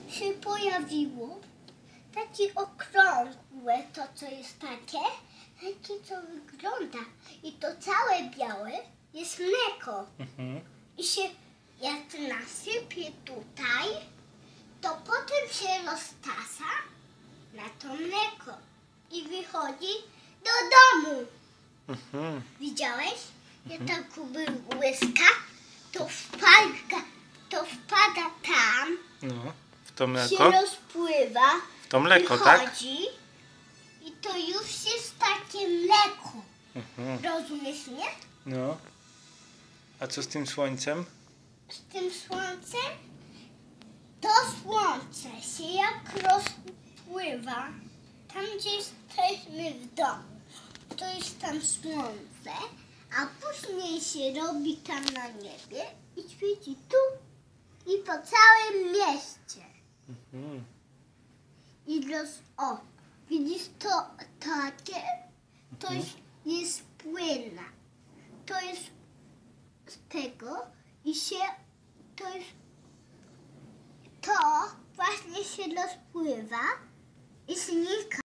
się pojawiło. Takie okrągłe, to co jest takie co wygląda. I to całe białe jest mleko. I się jak nasypie tutaj, to potem się roztasa na to mleko i wychodzi do domu. Widziałeś? Jak ta łyżka, to wpada tam, No, w to mleko. się rozpływa, W to mleko, tak? wychodzi i to już jest takie mleko. Rozumiesz mnie? No. A co z tym słońcem? Z tym słońcem? To słońce się jak rozpływa tam, gdzie jesteśmy w domu. To jest tam słońce, a później się robi tam na niebie i świeci tu i po całym mieście. I widzisz to takie? To jest płynne. To jest z tego i się to właśnie się rozpływa i znika.